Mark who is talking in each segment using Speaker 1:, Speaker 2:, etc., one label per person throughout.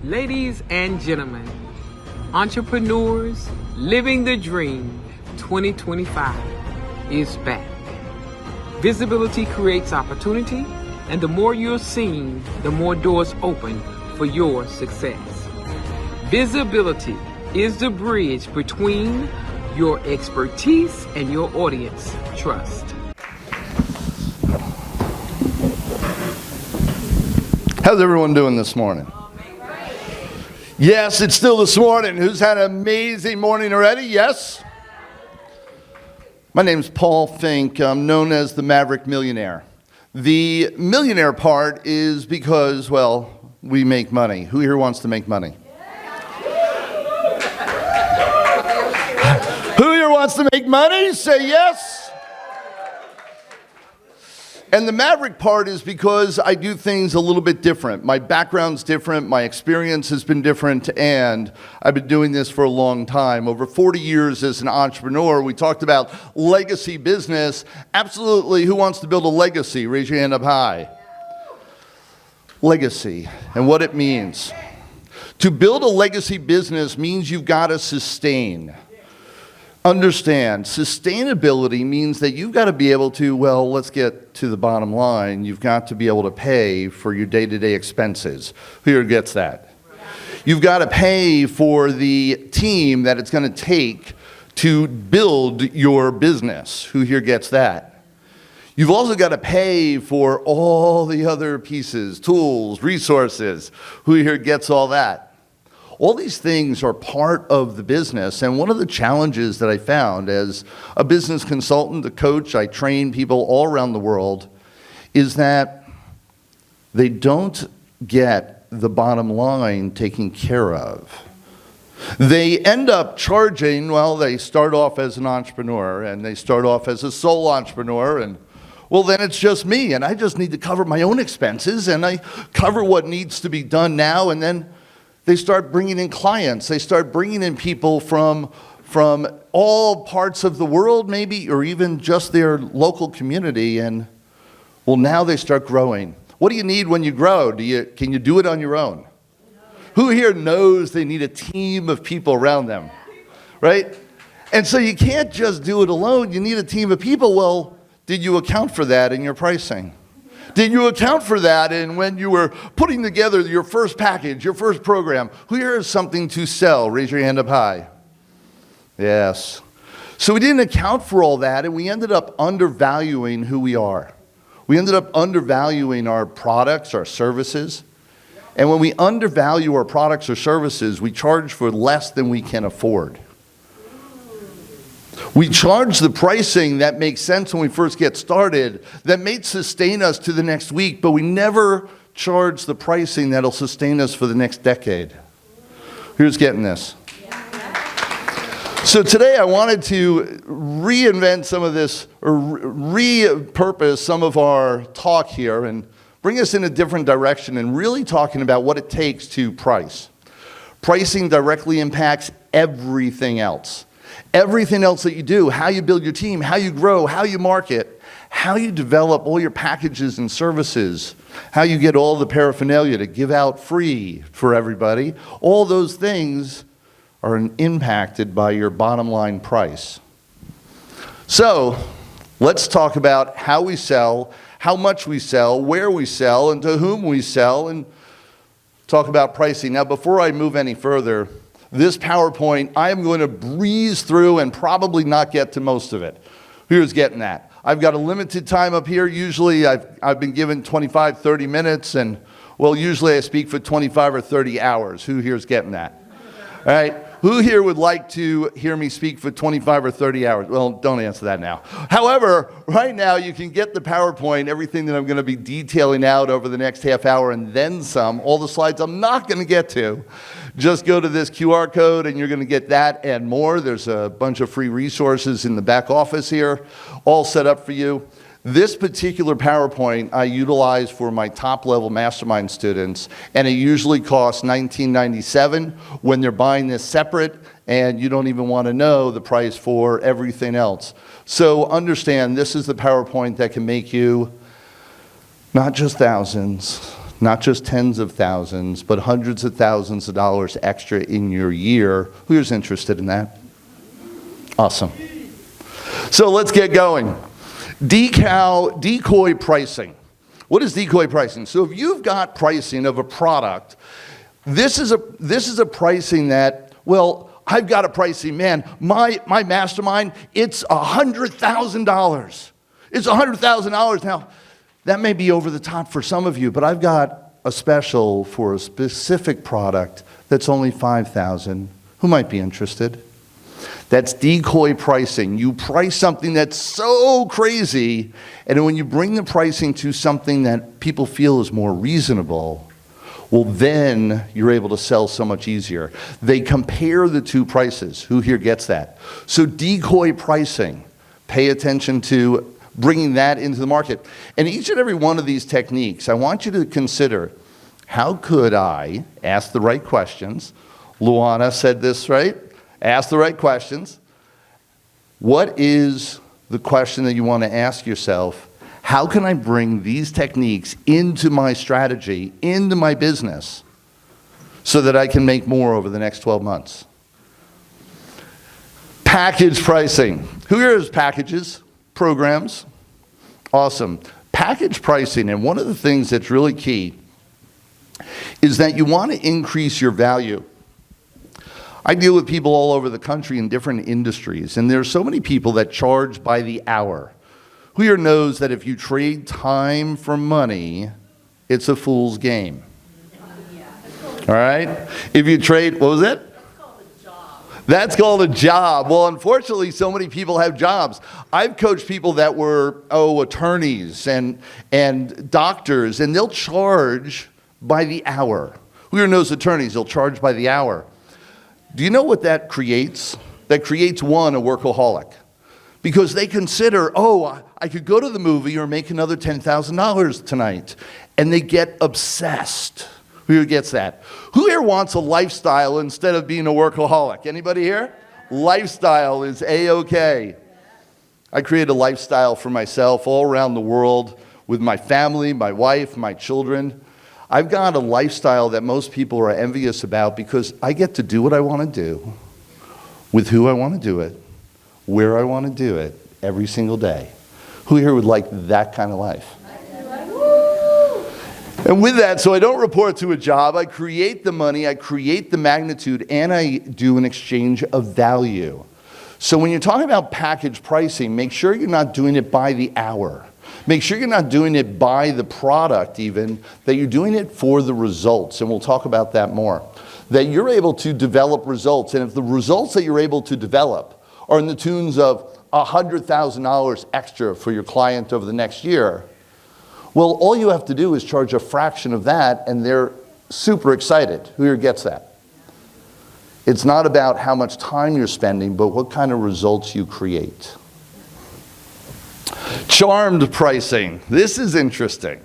Speaker 1: Ladies and gentlemen, entrepreneurs, living the dream 2025 is back. Visibility creates opportunity, and the more you're seen, the more doors open for your success. Visibility is the bridge between your expertise and your audience trust.
Speaker 2: How's everyone doing this morning? Yes, it's still this morning. Who's had an amazing morning already? Yes? My name's Paul Finck. I'm known as the Maverick Millionaire. The millionaire part is because, well, we make money. Who here wants to make money? Who here wants to make money? Say yes. And the Maverick part is because I do things a little bit different. My background's different, my experience has been different, and I've been doing this for a long time. Over 40 years as an entrepreneur. We talked about legacy business. Absolutely, who wants to build a legacy? Raise your hand up high. Legacy, and what it means. To build a legacy business means you've got to sustain. Understand, sustainability means that you've got to be able to, well, let's get to the bottom line. You've got to be able to pay for your day-to-day expenses. Who here gets that? You've got to pay for the team that it's going to take to build your business. Who here gets that? You've also got to pay for all the other pieces, tools, resources. Who here gets all that? All these things are part of the business, and one of the challenges that I found as a business consultant, a coach, I train people all around the world, is that they don't get the bottom line taken care of. They end up charging, well, they start off as an entrepreneur, and they start off as a sole entrepreneur, and well, then it's just me, and I just need to cover my own expenses, and I cover what needs to be done now, and then they start bringing in clients. They start bringing in people from all parts of the world, maybe, or even just their local community. And, well, now they start growing. What do you need when you grow? Can you do it on your own? Who here knows they need a team of people around them, right? And so you can't just do it alone. You need a team of people. Well, did you account for that in your pricing? Did you account for that in when you were putting together your first package, your first program? Who here has something to sell? Raise your hand up high. Yes. So we didn't account for all that, and we ended up undervaluing who we are. We ended up undervaluing our products, our services. And when we undervalue our products or services, we charge for less than we can afford. We charge the pricing that makes sense when we first get started, that may sustain us to the next week, but we never charge the pricing that'll sustain us for the next decade. Who's getting this? So today I wanted to reinvent some of this, or repurpose some of our talk here and bring us in a different direction and really talking about what it takes to price. Pricing directly impacts everything else. Everything else that you do, how you build your team, how you grow, how you market, how you develop all your packages and services, how you get all the paraphernalia to give out free for everybody, all those things are impacted by your bottom line price. So let's talk about how we sell, how much we sell, where we sell, and to whom we sell, and talk about pricing. Now, before I move any further, this PowerPoint, I am going to breeze through and probably not get to most of it. Who's getting that? I've got a limited time up here. Usually I've been given 25, 30 minutes, and well, usually I speak for 25 or 30 hours. Who here's getting that? All right. Who here would like to hear me speak for 25 or 30 hours? Well, don't answer that now. However, right now you can get the PowerPoint, everything that I'm going to be detailing out over the next half hour and then some, all the slides I'm not going to get to. Just go to this QR code and you're going to get that and more. There's a bunch of free resources in the back office here, all set up for you. This particular PowerPoint I utilize for my top-level mastermind students, and it usually costs $19.97 when they're buying this separate, and you don't even want to know the price for everything else. So understand, this is the PowerPoint that can make you not just thousands, not just tens of thousands, but hundreds of thousands of dollars extra in your year. Who's interested in that? Awesome. So let's get going. Decoy pricing. What is decoy pricing? So if you've got pricing of a product, this is a pricing that, well, I've got a pricing, man, my mastermind, it's $100,000. It's $100,000. Now, that may be over the top for some of you, but I've got a special for a specific product that's only $5,000. Who might be interested? That's decoy pricing. You price something that's so crazy, and when you bring the pricing to something that people feel is more reasonable, well, then you're able to sell so much easier. They compare the two prices. Who here gets that? So decoy pricing, pay attention to bringing that into the market. And each and every one of these techniques, I want you to consider, how could I ask the right questions? Luana said this, right? Ask the right questions. What is the question that you want to ask yourself? How can I bring these techniques into my strategy, into my business, so that I can make more over the next 12 months? Package pricing. Who here has packages, programs? Awesome. Package pricing, and one of the things that's really key is that you want to increase your value. I deal with people all over the country in different industries, and there's so many people that charge by the hour. Who here knows that if you trade time for money, it's a fool's game? All right? If you trade, what was it? That's called a job. Well, unfortunately, so many people have jobs. I've coached people that were, attorneys and doctors, and they'll charge by the hour. Who here knows attorneys? They'll charge by the hour. Do you know what that creates? That creates, one, a workaholic. Because they consider, I could go to the movie or make another $10,000 tonight. And they get obsessed. Who gets that? Who here wants a lifestyle instead of being a workaholic? Anybody here? Lifestyle is A-okay. I created a lifestyle for myself all around the world with my family, my wife, my children. I've got a lifestyle that most people are envious about because I get to do what I want to do, with who I want to do it, where I want to do it, every single day. Who here would like that kind of life? And with that, so I don't report to a job, I create the money, I create the magnitude, and I do an exchange of value. So when you're talking about package pricing, make sure you're not doing it by the hour. Make sure you're not doing it by the product even, that you're doing it for the results, and we'll talk about that more. That you're able to develop results, and if the results that you're able to develop are in the tunes of $100,000 extra for your client over the next year, well, all you have to do is charge a fraction of that, and they're super excited. Who here gets that? It's not about how much time you're spending, but what kind of results you create. Charmed pricing. This is interesting.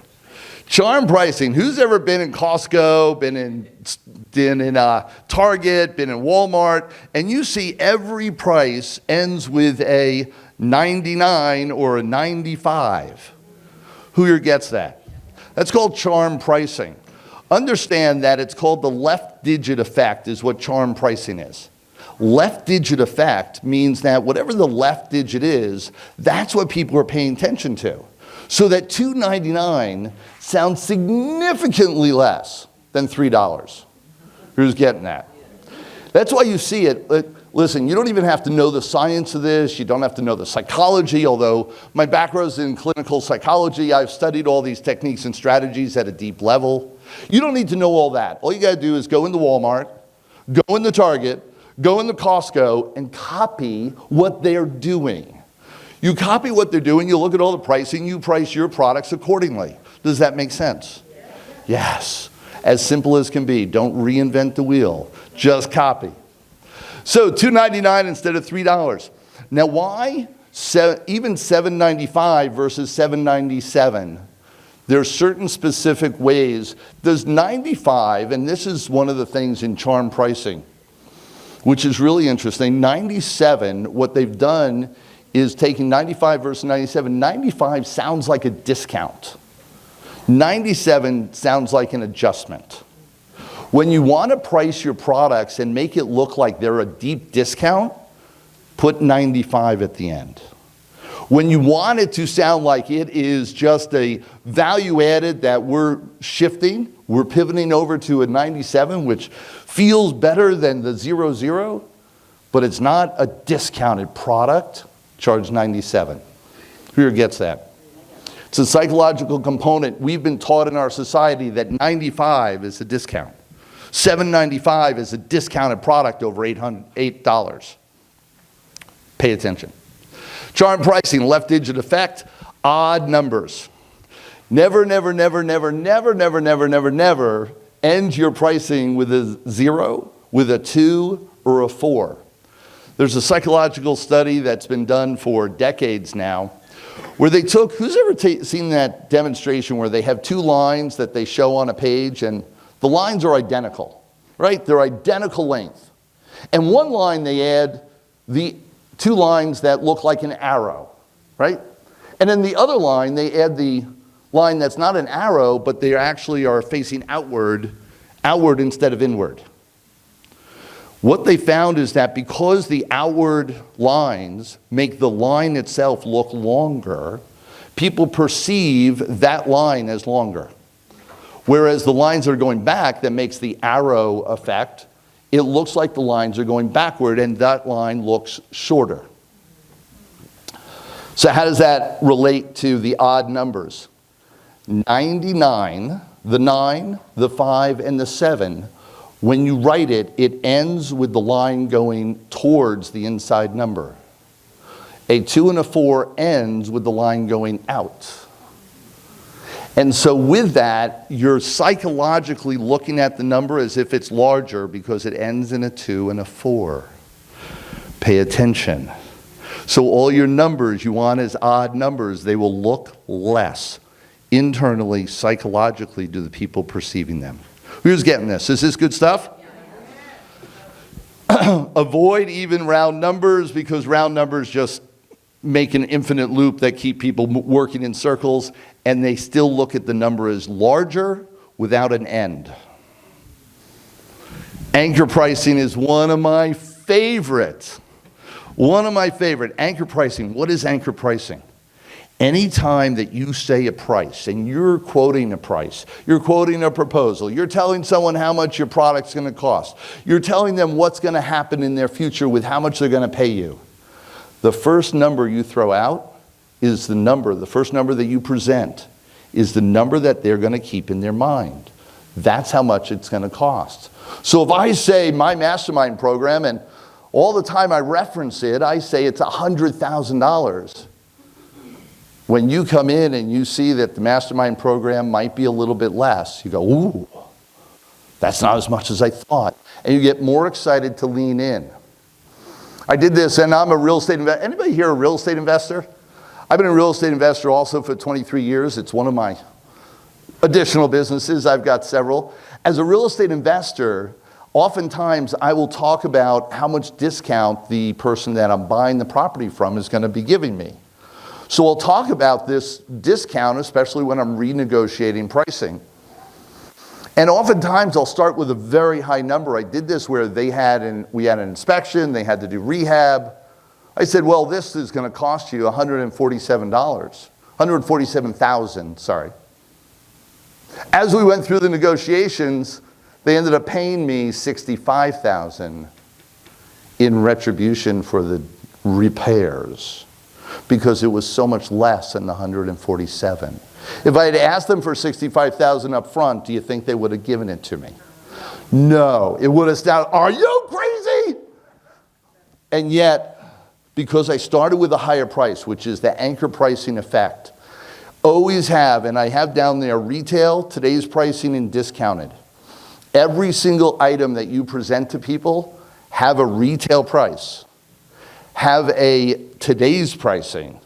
Speaker 2: Charmed pricing. Who's ever been in Costco, been in Target, been in Walmart, and you see every price ends with a 99 or a 95? Who here gets that? That's called charm pricing. Understand that it's called the left digit effect is what charm pricing is. Left digit effect means that whatever the left digit is, that's what people are paying attention to. So that $2.99 sounds significantly less than $3. Who's getting that? That's why you see it. Listen, you don't even have to know the science of this. You don't have to know the psychology, although my background is in clinical psychology. I've studied all these techniques and strategies at a deep level. You don't need to know all that. All you got to do is go into Walmart, go into Target, go into Costco, and copy what they're doing. You copy what they're doing, you look at all the pricing, you price your products accordingly. Does that make sense? Yes. As simple as can be. Don't reinvent the wheel. Just copy. So $2.99 instead of $3. Now why even $7.95 versus $7.97? There are certain specific ways. There's 95, and this is one of the things in charm pricing, which is really interesting. 97, what they've done is taking 95 versus 97. 95 sounds like a discount. 97 sounds like an adjustment. When you want to price your products and make it look like they're a deep discount, put 95 at the end. When you want it to sound like it is just a value added that we're shifting, we're pivoting over to a 97, which feels better than the 00, but it's not a discounted product, charge 97. Who gets that? It's a psychological component. We've been taught in our society that 95 is a discount. $7.95 is a discounted product over $8. Pay attention. Charm pricing, left digit effect, odd numbers. Never, never, never, never, never, never, never, never, never end your pricing with a 0, with a 2, or a 4. There's a psychological study that's been done for decades now where they took, who's ever seen that demonstration where they have 2 lines that they show on a page and the lines are identical, right? They're identical length. And one line they add the 2 lines that look like an arrow, right? And then the other line, they add the line that's not an arrow, but they actually are facing outward instead of inward. What they found is that because the outward lines make the line itself look longer, people perceive that line as longer. Whereas the lines that are going back, that makes the arrow effect, it looks like the lines are going backward and that line looks shorter. So how does that relate to the odd numbers? 99, the 9, the 5, and the 7, when you write it, it ends with the line going towards the inside number. A 2 and a 4 ends with the line going out. And so with that, you're psychologically looking at the number as if it's larger because it ends in a 2 and a 4. Pay attention. So all your numbers you want as odd numbers, they will look less internally, psychologically to the people perceiving them. Who's getting this? Is this good stuff? Avoid even round numbers because round numbers just make an infinite loop that keep people working in circles, and they still look at the number as larger without an end. Anchor pricing is one of my favorites. Anchor pricing. What is anchor pricing? Anytime that you say a price and you're quoting a price, you're quoting a proposal, you're telling someone how much your product's going to cost, you're telling them what's going to happen in their future with how much they're going to pay you. The first number you throw out is the first number that you present is the number that they're going to keep in their mind. That's how much it's going to cost. So if I say my mastermind program and all the time I reference it, I say it's $100,000. When you come in and you see that the mastermind program might be a little bit less, you go, ooh, that's not as much as I thought. And you get more excited to lean in. I did this, and I'm a real estate investor. Anybody here a real estate investor? I've been a real estate investor also for 23 years. It's one of my additional businesses. I've got several. As a real estate investor, oftentimes I will talk about how much discount the person that I'm buying the property from is going to be giving me. So I'll talk about this discount, especially when I'm renegotiating pricing. And oftentimes I'll start with a very high number. I did this where we had an inspection, they had to do rehab. I said, well, this is going to cost you $147,000, sorry. As we went through the negotiations, they ended up paying me $65,000 in retribution for the repairs because it was so much less than the $147,000. If I had asked them for $65,000 up front, do you think they would have given it to me? No, it would have sounded, are you crazy? And yet, because I started with a higher price, which is the anchor pricing effect, always have, and I have down there retail, today's pricing, and discounted. Every single item that you present to people, have a retail price, have a today's pricing,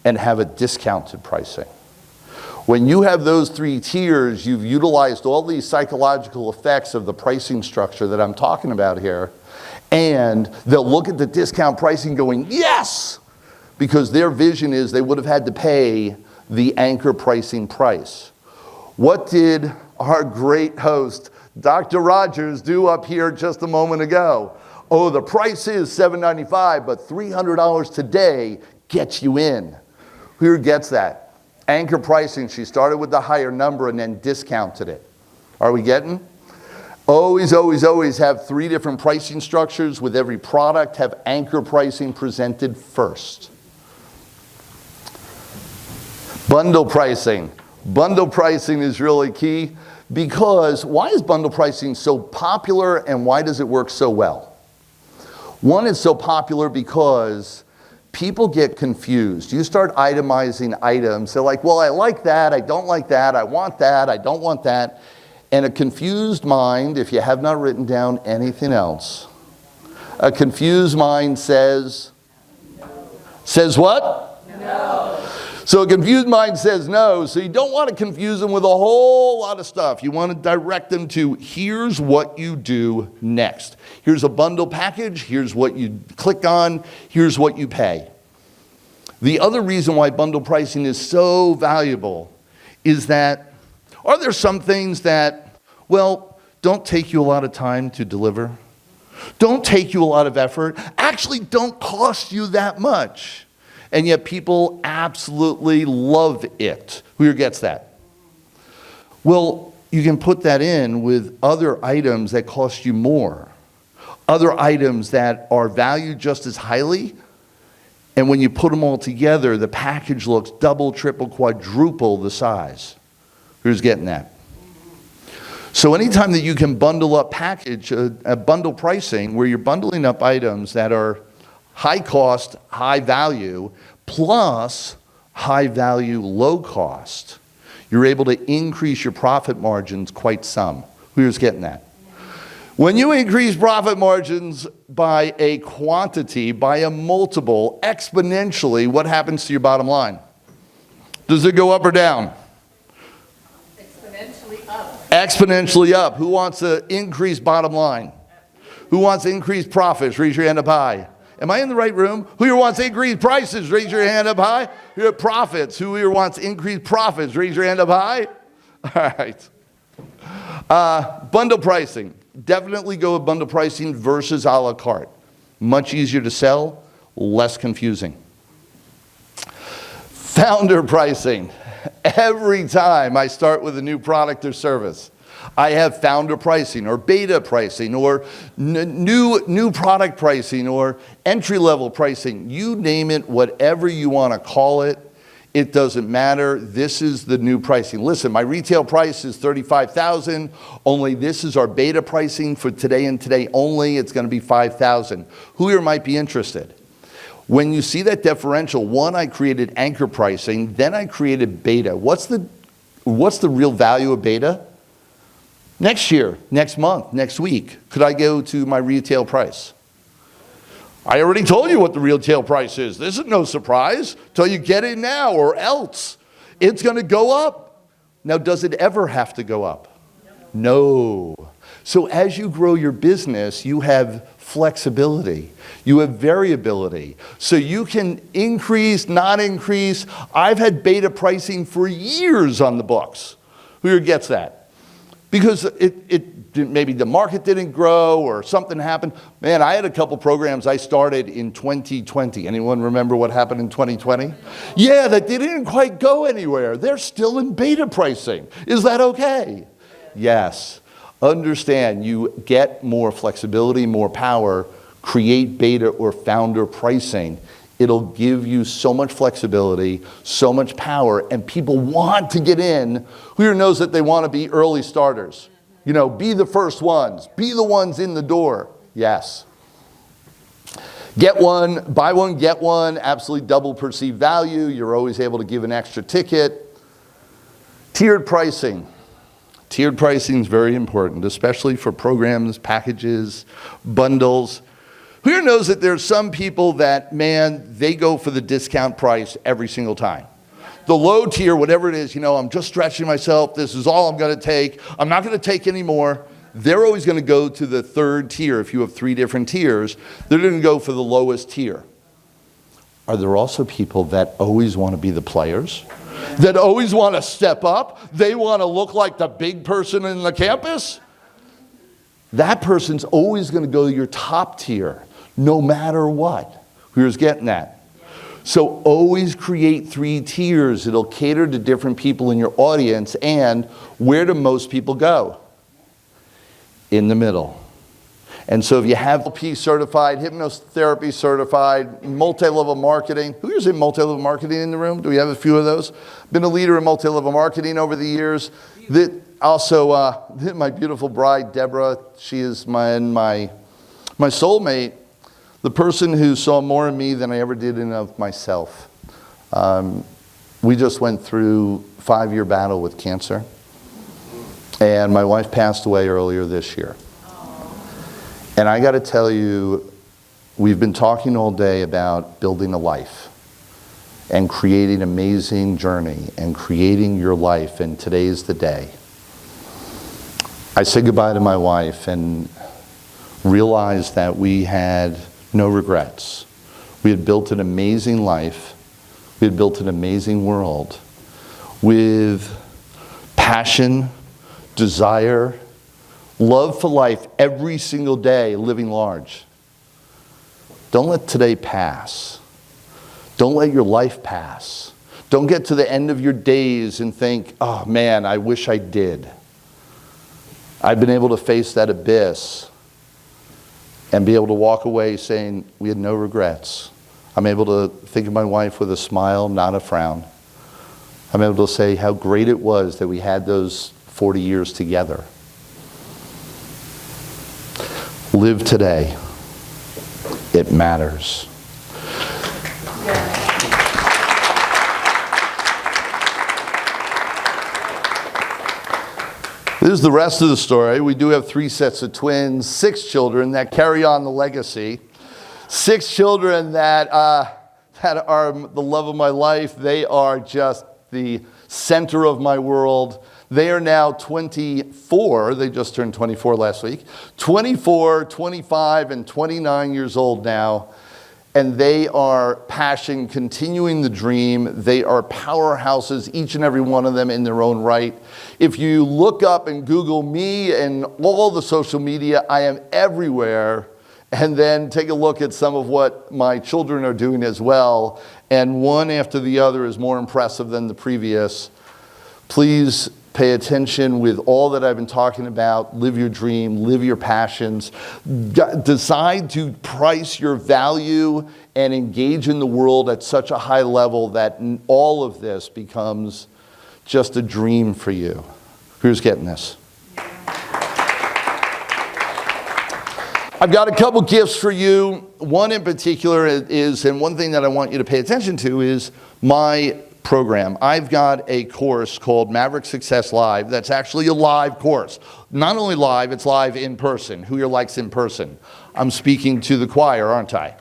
Speaker 2: and have a discounted pricing. When you have those 3 tiers, you've utilized all these psychological effects of the pricing structure that I'm talking about here, and they'll look at the discount pricing going, yes! Because their vision is they would have had to pay the anchor pricing price. What did our great host, Dr. Rogers, do up here just a moment ago? Oh, the price is $795, but $300 today gets you in. Who gets that? Anchor pricing. She started with the higher number and then discounted it. Are we getting? Always, always, always have 3 different pricing structures with every product. Have anchor pricing presented first. Bundle pricing. Bundle pricing is really key because why is bundle pricing so popular and why does it work so well? One, it's so popular because people get confused. You start itemizing items. They're like, well, I like that, I don't like that, I want that, I don't want that. And a confused mind, if you have not written down anything else, a confused mind says what? No. So a confused mind says no, so you don't want to confuse them with a whole lot of stuff. You want to direct them to, here's what you do next. Here's a bundle package, here's what you click on, here's what you pay. The other reason why bundle pricing is so valuable is that, are there some things that, well, don't take you a lot of time to deliver? Don't take you a lot of effort, actually don't cost you that much. And yet people absolutely love it. Who gets that? Well, you can put that in with other items that cost you more. Other items that are valued just as highly. And when you put them all together, the package looks double, triple, quadruple the size. Who's getting that? So anytime that you can bundle up bundle pricing, where you're bundling up items that are high cost, high value, plus high value, low cost, you're able to increase your profit margins quite some. Who's getting that? When you increase profit margins by a quantity, by a multiple, exponentially, what happens to your bottom line? Does it go up or down?
Speaker 3: Exponentially up.
Speaker 2: Exponentially up. Who wants to increase bottom line? Who wants to increase profits? Raise your hand up high. Am I in the right room? Who here wants to increase prices? Raise your hand up high. Here at profits. Who here wants to increase profits? Raise your hand up high. All right. Bundle pricing. Definitely go with bundle pricing versus a la carte. Much easier to sell, less confusing. Founder pricing. Every time I start with a new product or service, I have founder pricing or beta pricing or new product pricing or entry-level pricing. You name it, whatever you want to call it, it doesn't matter. This is the new pricing. Listen, my retail price is $35,000. Only this is our beta pricing for today and today only. It's going to be $5,000. Who here might be interested? When you see that differential, one, I created anchor pricing, then I created beta. What's the real value of beta? Next year, next month, next week, could I go to my retail price? I already told you what the retail price is. This is no surprise till you get in now or else. It's going to go up. Now, does it ever have to go up? No. So as you grow your business, you have flexibility. You have variability. So you can increase, not increase. I've had beta pricing for years on the books. Who gets that? Because maybe the market didn't grow or something happened. Man, I had a couple programs I started in 2020. Anyone remember what happened in 2020? Yeah, that didn't quite go anywhere. They're still in beta pricing. Is that okay? Yes. Understand, you get more flexibility, more power, create beta or founder pricing. It'll give you so much flexibility, so much power, and people want to get in. Who here knows that they want to be early starters? You know, be the first ones, be the ones in the door. Yes. Get one, buy one, get one, absolutely double perceived value. You're always able to give an extra ticket. Tiered pricing. Tiered pricing is very important, especially for programs, packages, bundles. Who here knows that there's some people that, man, they go for the discount price every single time. The low tier, whatever it is, you know, I'm just stretching myself. This is all I'm going to take. I'm not going to take any more. They're always going to go to the third tier. If you have 3 different tiers, they're going to go for the lowest tier. Are there also people that always want to be the players? that always want to step up. They want to look like the big person in the campus. That person's always going to go to your top tier, no matter what. Who's getting that? So always create 3 tiers. It'll cater to different people in your audience. And where do most people go? In the middle. And so if you have NLP certified, hypnotherapy certified, multi-level marketing. Who's in multi-level marketing in the room? Do we have a few of those? Been a leader in multi-level marketing over the years. Also, my beautiful bride, Deborah, she is my soulmate, the person who saw more in me than I ever did in of myself. We just went through a 5-year battle with cancer. And my wife passed away earlier this year. And I got to tell you, we've been talking all day about building a life and creating an amazing journey and creating your life, and today's the day. I said goodbye to my wife and realized that we had no regrets. We had built an amazing life. We had built an amazing world with passion, desire, love for life every single day, living large. Don't let today pass. Don't let your life pass. Don't get to the end of your days and think, oh man, I wish I did. I've been able to face that abyss and be able to walk away saying, we had no regrets. I'm able to think of my wife with a smile, not a frown. I'm able to say how great it was that we had those 40 years together. Live today. It matters. This is the rest of the story. We do have 3 sets of twins, 6 children that carry on the legacy. 6 children that are the love of my life. They are just the center of my world. They are now 24. They just turned 24 last week. 24, 25, and 29 years old now. And they are passion, continuing the dream. They are powerhouses, each and every one of them in their own right. If you look up and Google me and all the social media, I am everywhere. And then take a look at some of what my children are doing as well. And one after the other is more impressive than the previous. Please pay attention with all that I've been talking about. Live your dream, live your passions. Decide to price your value and engage in the world at such a high level that all of this becomes just a dream for you. Who's getting this? I've got a couple gifts for you. One in particular is, and one thing that I want you to pay attention to is my program. I've got a course called Maverick Success Live that's actually a live course. Not only live, it's live in person. Who here likes in person? I'm speaking to the choir, aren't I?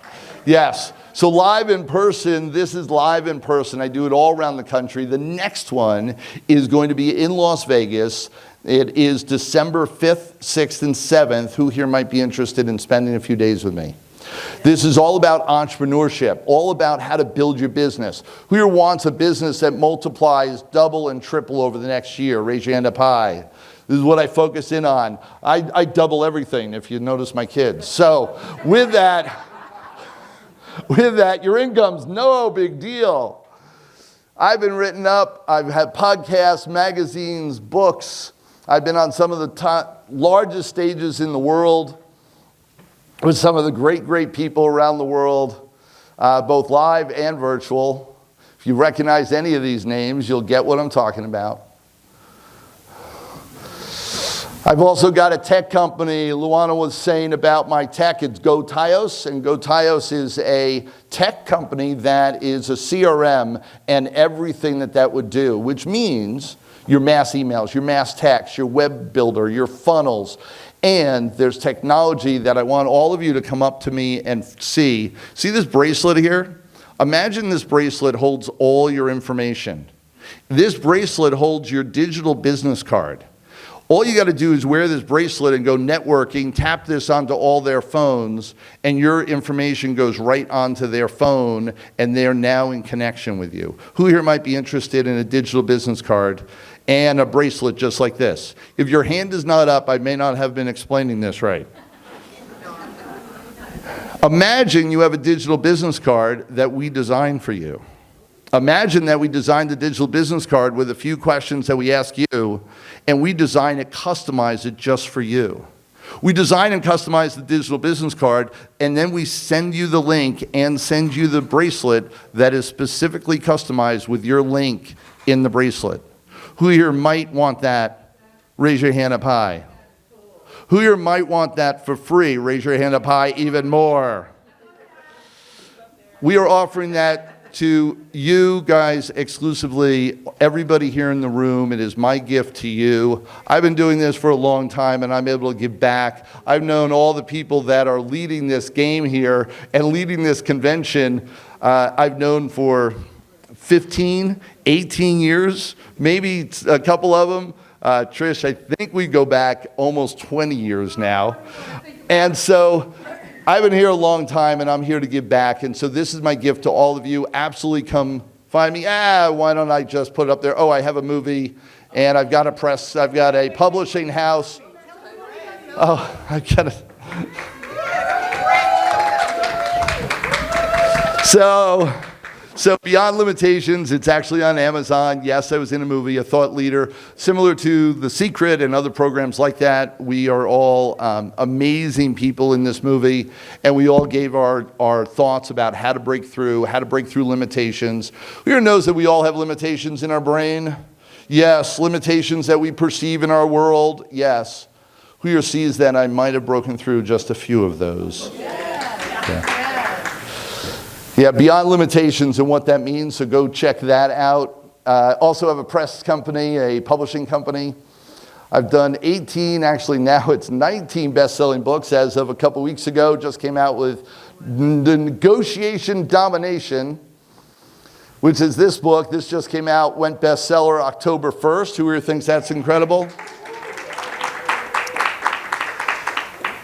Speaker 2: Yes. So live in person, this is live in person. I do it all around the country. The next one is going to be in Las Vegas. It is December 5th, 6th, and 7th. Who here might be interested in spending a few days with me? This is all about entrepreneurship, all about how to build your business. Who here wants a business that multiplies double and triple over the next year? Raise your hand up high. This is what I focus in on. I double everything, if you notice my kids. So with that, your income's no big deal. I've been written up. I've had podcasts, magazines, books. I've been on some of the largest stages in the world with some of the great people around the world, both live and virtual. If you recognize any of these names, you'll get what I'm talking about. I've also got a tech company. Luana was saying about my tech. It's GoTios, and GoTios is a tech company that is a CRM and everything that would do, which means your mass emails, your mass text, your web builder, your funnels. And there's technology that I want all of you to come up to me and see. See this bracelet here? Imagine this bracelet holds all your information. This bracelet holds your digital business card. All you got to do is wear this bracelet and go networking, tap this onto all their phones, and your information goes right onto their phone, and they're now in connection with you. Who here might be interested in a digital business card and a bracelet just like this? If your hand is not up, I may not have been explaining this right. Imagine you have a digital business card that we designed for you. Imagine that we designed the digital business card with a few questions that we ask you, and we design it, customize it just for you. We design and customize the digital business card, and then we send you the link and send you the bracelet that is specifically customized with your link in the bracelet. Who here might want that? Raise your hand up high. Who here might want that for free? Raise your hand up high even more. We are offering that to you guys exclusively, everybody here in the room. It is my gift to you. I've been doing this for a long time, and I'm able to give back. I've known all the people that are leading this game here and leading this convention. I've known for 15, 18 years, maybe a couple of them. Trish, I think we go back almost 20 years now. And so I've been here a long time, and I'm here to give back. And so this is my gift to all of you. Absolutely come find me. Why don't I just put it up there? Oh, I have a movie, and I've got a press. I've got a publishing house. Oh, I got it. So Beyond Limitations, it's actually on Amazon. Yes, I was in a movie, a thought leader. Similar to The Secret and other programs like that, we are all amazing people in this movie, and we all gave our thoughts about how to break through limitations. Who here knows that we all have limitations in our brain? Yes. Limitations that we perceive in our world? Yes. Who here sees that I might have broken through just a few of those? Yeah, Beyond Limitations and what that means, so go check that out. Also have a press company, a publishing company. I've done 18, actually now it's 19 best-selling books as of a couple weeks ago. Just came out with The Negotiation Domination, which is this book. This just came out, went bestseller October 1st. Who here thinks that's incredible?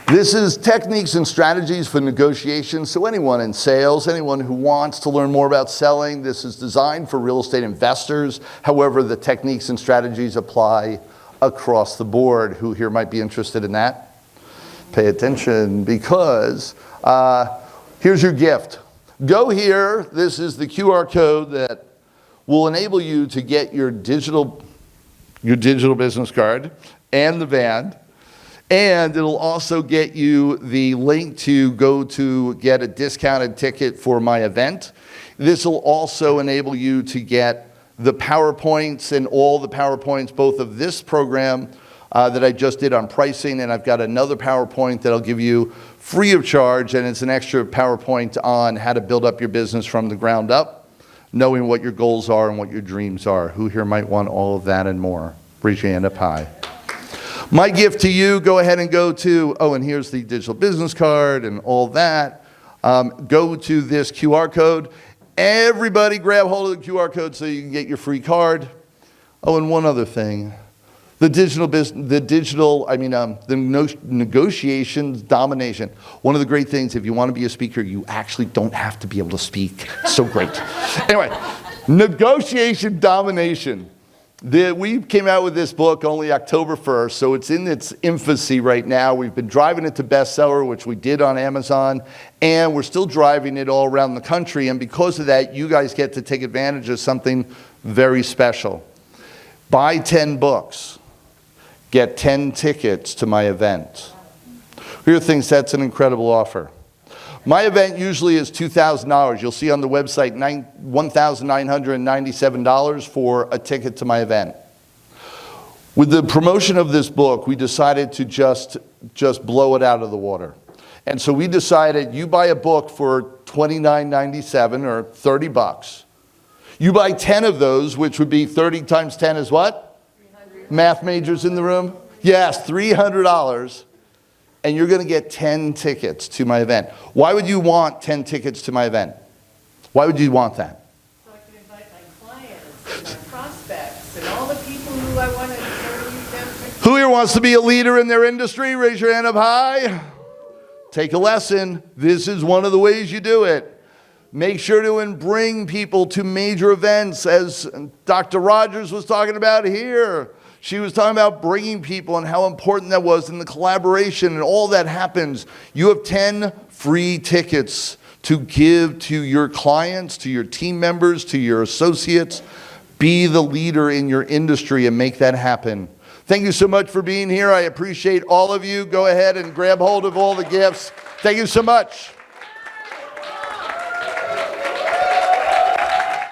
Speaker 2: This is techniques and strategies for negotiation. So anyone in sales, anyone who wants to learn more about selling, this is designed for real estate investors. However, the techniques and strategies apply across the board. Who here might be interested in that? Pay attention, because here's your gift. Go here. This is the QR code that will enable you to get your digital business card and the van. And it'll also get you the link to go to get a discounted ticket for my event. This will also enable you to get the PowerPoints and all the PowerPoints, both of this program that I just did on pricing, and I've got another PowerPoint that I'll give you free of charge, and it's an extra PowerPoint on how to build up your business from the ground up, knowing what your goals are and what your dreams are. Who here might want all of that and more? Raise your hand up high. My gift to you, go ahead and go to, and here's the digital business card and all that. Go to this QR code. Everybody grab hold of the QR code so you can get your free card. Oh, and one other thing. The negotiations domination. One of the great things, if you want to be a speaker, you actually don't have to be able to speak. So great. Anyway, negotiation domination. We came out with this book only October 1st, so it's in its infancy right now. We've been driving it to bestseller, which we did on Amazon, and we're still driving it all around the country. And because of that, you guys get to take advantage of something very special. Buy 10 books, get 10 tickets to my event. Who here thinks that's an incredible offer? My event usually is $2,000. You'll see on the website $1,997 for a ticket to my event. With the promotion of this book, we decided to just blow it out of the water. And so we decided you buy a book for $29.97 or $30. You buy 10 of those, which would be 30 times 10 is what? 300. Math majors in the room? Yes, $300. And you're going to get 10 tickets to my event. Why would you want 10 tickets to my event? Why would you want that?
Speaker 3: So I can invite my clients and my prospects and all the people who I want to introduce them to.
Speaker 2: Who here wants to be a leader in their industry? Raise your hand up high. Take a lesson. This is one of the ways you do it. Make sure to bring people to major events, as Dr. Rogers was talking about here. She was talking about bringing people and how important that was, and the collaboration and all that happens. You have 10 free tickets to give to your clients, to your team members, to your associates. Be the leader in your industry and make that happen. Thank you so much for being here. I appreciate all of you. Go ahead and grab hold of all the gifts. Thank you so much.